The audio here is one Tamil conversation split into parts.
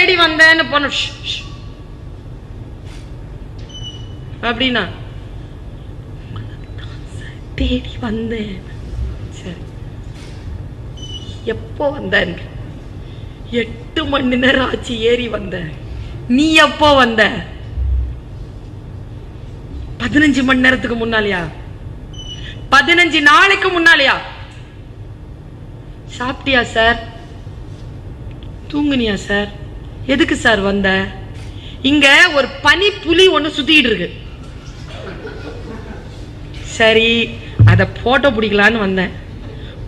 தேடி வந்தேன்னு போன அப்படின்னா தேடி வந்தேன். சரி, எப்போ வந்தேன்? 8 மணி நேரம் ஆச்சு ஏறி வந்த. நீ எப்போ வந்த? 15 மணி நேரத்துக்கு முன்னாலியா? 15 நாளைக்கு முன்னாலியா? சாப்பிட்டியா சார்? தூங்குனியா சார்? எதுக்கு சார் வந்த? இங்க ஒரு பனி புலி ஒண்ணு சுத்திட்டு இருக்கு. சரி, அத போட்டோ பிடிக்கலான்னு வந்தேன்.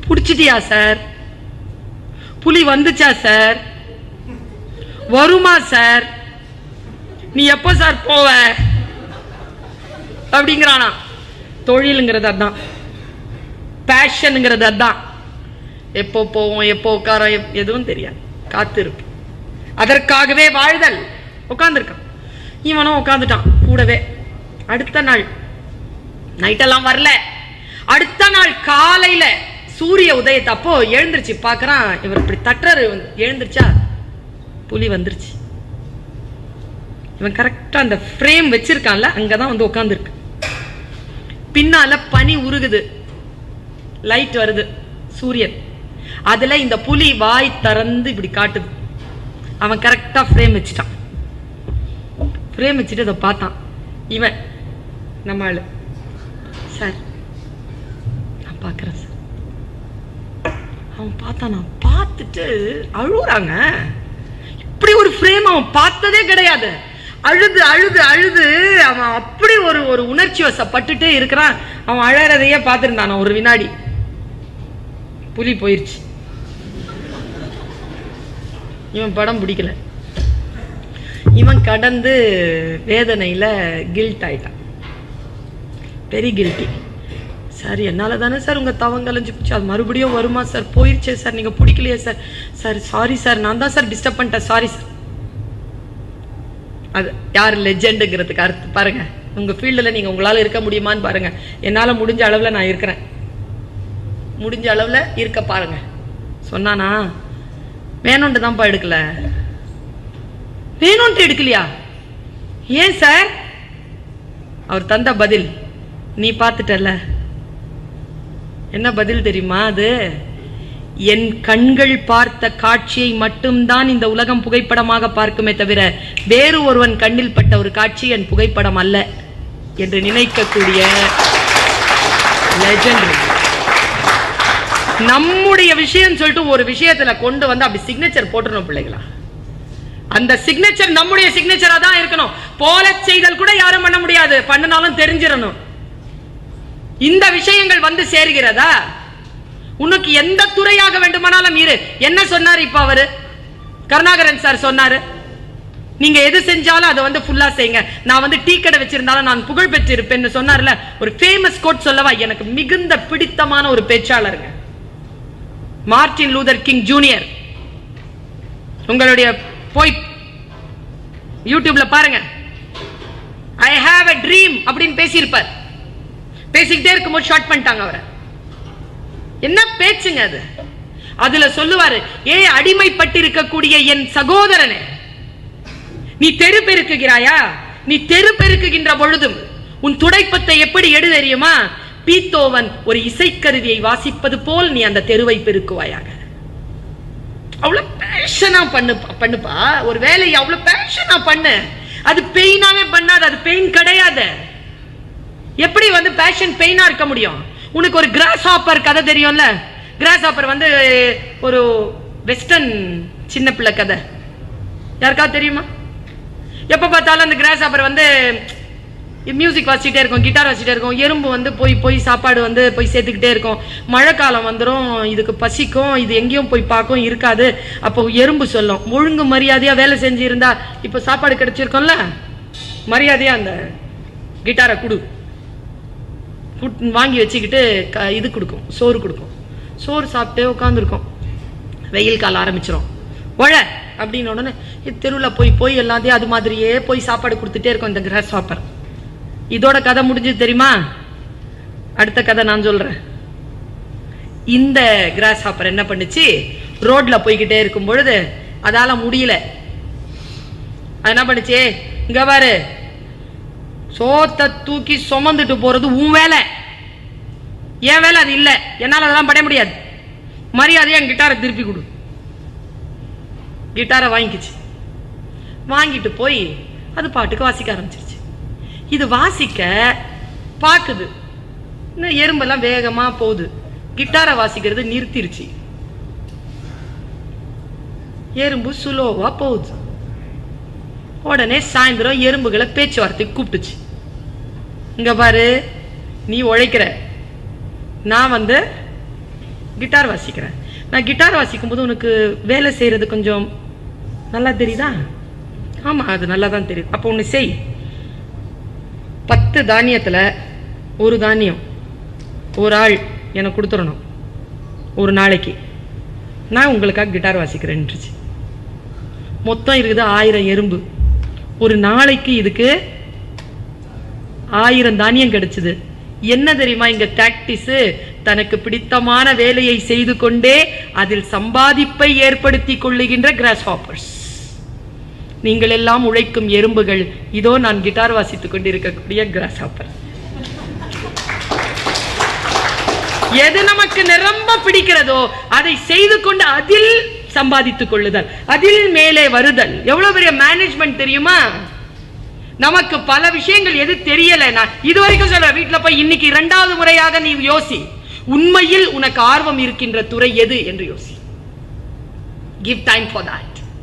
பிடிச்சிட்டியா சார்? புலி வந்துச்சா சார்? வருமா சார்? நீ எப்போ சார் போவ அப்படிங்கிறானா. தொழிலுங்கிறது அதான், பேஷனுங்கிறது அதான். எப்போ போவோம், எப்போ உட்காரோம், எதுவும் தெரியாது, காத்திருப்பு. அதற்காகவே வாழ்தல். உட்கார்ந்துருக்கான் இவனும், உட்காந்துட்டான் கூடவே. அடுத்த நாள் நைட்டெல்லாம் வரல. அடுத்த நாள் காலையில சூரிய உதயத்தப்போ எழுந்திருச்சு பாக்குறான். இவர் இப்படி தட்டுறாரு, எழுந்திருச்சா புலி வந்துருச்சு. இவன் கரெக்டா அந்த ஃப்ரேம் வச்சிருக்கான்ல, அங்கதான் வந்து உட்கார்ந்துருக்கு. பின்னால பனி உருகுது, லைட் வருது, சூரியன். அதுல இந்த புலி வாய் திறந்து இப்படி காட்டுது. அவன் கரெக்டா ஃப்ரேம் வச்சுட்டான். ஃப்ரேம் வச்சுட்டு அதை பார்த்தான். இவன் நம்ம ஆளு, சார் நான் பார்க்குறேன் சார். அவன் பார்த்தான், நான் பார்த்துட்டு அழுகுறாங்க. இப்படி ஒரு ஃப்ரேம் அவன் பார்த்ததே கிடையாது. அழுது அழுது அழுது அவன் அப்படி ஒரு உணர்ச்சி வசப்பட்டுட்டே இருக்கிறான். அவன் அழறதையே பார்த்துருந்தான் ஒரு வினாடி. புலி போயிருச்சு. இவன் படம் பிடிக்கல. இவன் கடந்து வேதனையில கில்ட் ஆயிட்டான். பெரிய கில்ட்டி. சார் என்னால தானே சார் உங்க தவங்கலைஞ்சு போச்சு, அது மறுபடியும் வருமா சார்? போயிருச்சே சார், நீங்க பிடிக்கலையே சார். சார் சாரி சார், நான் தான் சார் டிஸ்டர்ப் பண்ணிட்டேன், சாரி சார். அது யார் லெஜெண்டுங்கிறதுக்கு அர்த்தம் பாருங்க. உங்க ஃபீல்டில் நீங்க உங்களால இருக்க முடியுமான்னு பாருங்க. என்னால முடிஞ்ச அளவுல நான் இருக்கிறேன், முடிஞ்ச அளவுல இருக்க பாருங்க. சொன்னானா வேணும்ட்டு தான்ப்பா எடுக்கல. வேணும்ட்டு எடுக்கலையா? ஏன் சார்? அவர் தந்த பதில் நீ பார்த்துட்டல. என்ன பதில் தெரியுமா? அது என் கண்கள் பார்த்த காட்சியை மட்டும்தான் இந்த உலகம் புகைப்படமாக பார்க்குமே தவிர வேறு ஒருவன் கண்ணில் பட்ட ஒரு காட்சி என் புகைப்படம் அல்ல என்று நினைக்கக்கூடிய லெஜெண்ட். நம்முடைய விஷயம் சொல்லிட்டு ஒரு விஷயத்துல கொண்டு வந்து அப்படி சிக்னேச்சர் போட்டுறணும் பிள்ளைகளா. அந்த சிக்னேச்சர் நம்முடைய சிக்னேச்சரா தான் இருக்கணும். போல செய்தல் கூட யாரும் பண்ண முடியாது, பண்ணனாலும் தெரிஞ்சிடணும். இந்த விஷயங்கள் வந்து சேர்கிறதா? உனக்கு எந்த துறையாக வேண்டுமானாலும் இரு. என்ன சொன்னாரு இப்ப அவரு? கருணாகரன் சார் சொன்னாரு, நீங்க எது செஞ்சாலும் அதை வந்து ஃபுல்லா செய்யுங்க. நான் வந்து டீ கடை வச்சிருந்தாலும் நான் புகழ் பெற்றிருப்பேன்னு சொன்னார்ல. ஒரு ஃபேமஸ் கோட் சொல்லவா? எனக்கு மிகுந்த பிடித்தமான ஒரு பேச்சாளருங்க மார்ட்டின் லூதர் கிங் ஜூனியர். உங்களுடைய போய் யூடியூப்ல பாருங்க. ஐ ஹாவ் a dream அப்படின்னு பேசியிருப்பார். பேசிக்கிட்டே இருக்கும்போது ஷார்ட் பண்ணிட்டாங்க அவரை. என்ன பேச்சுங்க அது? அதுல சொல்லுவாரு, ஏ அடிமைப்பட்டு இருக்கக்கூடிய என் சகோதரனே, நீ தெரு பெருக்குகிறாயா? நீ தெரு பெருக்குகின்ற பொழுதும் உன் துடைப்பத்தை எப்படி எடு தெரியுமா? பீத்தோவன் ஒரு இசைக்கருவியை வாசிப்பது போல் நீ அந்த தெருவை பெருக்குவாயாக. அவ்வளவு பேஷனா பண்ணுப்பா ஒரு வேலையை, அவ்வளவு பேஷனா பண்ணு. அது பெயினாவே பண்ணாது, அது பெயின் கிடையாது. எப்படி வந்து பேஷன் பெயினா இருக்க முடியும்? உனக்கு ஒரு கிராஸ் ஹாப்பர் கதை தெரியும்ல? கிராஸ் ஹாப்பர் வந்து ஒரு வெஸ்டர்ன் சின்ன பிள்ளை கதை. யாருக்காவது தெரியுமா? எப்ப பார்த்தாலும் அந்த கிராஸ் ஹாப்பர் வந்து மியூசிக் வாசிச்சுட்டே இருக்கும், கிட்டார் வாசிச்சுட்டே இருக்கும். எறும்பு வந்து போய் போய் சாப்பாடு வந்து போய் சேர்த்துக்கிட்டே இருக்கும். மழை காலம் வந்துடும், இதுக்கு பசிக்கும், இது எங்கேயும் போய் பார்க்கும், இருக்காது. அப்போ எறும்பு சொல்லும், ஒழுங்கு மரியாதையா வேலை செஞ்சு இருந்தா இப்ப சாப்பாடு கிடைச்சிருக்கோம்ல, மரியாதையா அந்த கிட்டாரை குடு வாங்கி வச்சுக்கிட்டு இது கொடுக்கும், சோறு கொடுக்கும். சோறு சாப்பிட்டே உட்காந்துருக்கும். வெயில் காலம் ஆரம்பிச்சிடும். ஒழ அப்படின்னு உடனே தெருவில் போய் போய் எல்லாத்தையும் அது மாதிரியே போய் சாப்பாடு கொடுத்துட்டே இருக்கும் இந்த கிராஸ் ஹாப்பர். இதோட கதை முடிஞ்சது தெரியுமா? அடுத்த கதை நான் சொல்றேன். இந்த கிராஸ் ஹாப்பர் என்ன பண்ணுச்சு? ரோட்ல போய்கிட்டே இருக்கும் பொழுது அதால முடியல, அது என்ன பண்ணுச்சு, இங்க பாரு, சோத்தை தூக்கி சுமந்துட்டு போறது உன் வேலை, என் வேலை அது இல்ல, என்னால அதெல்லாம் பண்ண முடியாது, மரியாதையா என் கிட்டாரை திருப்பி கொடு. கிட்டாரை வாங்கிக்கிச்சு. வாங்கிட்டு போய் அது பாட்டுக்கு வாசிக்க ஆரம்பிச்சிருச்சு. இது வாசிக்க பாக்குது, இன்னும் எறும்பெல்லாம் வேகமா போகுது, கிட்டாரை வாசிக்கிறது நிறுத்திருச்சு. எறும்பு சுலோவா போகுது. உடனே சாயந்தரம் எறும்புகளை பேச்சுவார்த்தைக்கு கூப்பிட்டுச்சு. இங்க பாரு, நீ உழைக்கிற, நான் வந்து கிட்டார் வாசிக்கிறேன். நான் கிட்டார் வாசிக்கும் போது உனக்கு வேலை செய்யறது கொஞ்சம் நல்லா தெரியுதா? ஆமா, அது நல்லா தான் தெரியுது. அப்போ ஒண்ணு செய், 10 தானியத்துல ஒரு தானியம் ஒரு ஆள் எனக்கு கொடுத்துடணும் ஒரு நாளைக்கு, நான் உங்களுக்காக கிட்டார் வாசிக்கிறேன்னுச்சு. மொத்தம் இருக்குது 1000 எறும்பு. ஒரு நாளைக்கு இதுக்கு 1000 தானியம் கிடைச்சது. என்ன தெரியுமா இங்க டாக்டிஸ்? தனக்கு பிடித்தமான வேலையை செய்து கொண்டே அதில் சம்பாதிப்பை ஏற்படுத்தி கொள்ளுகின்ற கிராஸ் ஹாப்பர்ஸ். நீங்கள் எல்லாம் உழைக்கும் எறும்புகள், இதோ நான் கிட்டார் வாசித்துக் கொண்டிருக்கக்கூடிய கிராஸ் ஹாப்பர். எது நமக்கு நிரம்ப பிடிக்கிறதோ அதை செய்து கொண்டு அதில் சம்பாதித்துக் கொள்ளுதல், அதில் மேலே வருதல். எவ்வளவு பெரிய மேனேஜ்மெண்ட் தெரியுமா? நமக்கு பல விஷயங்கள் எது தெரியல, நான் இதுவரைக்கும் சொல்ற, வீட்டுல போய் இன்னைக்கு 2வது முறையாக நீ யோசி, உண்மையில் உனக்கு ஆர்வம் இருக்கின்ற துறை எது என்று யோசி. Give time for that.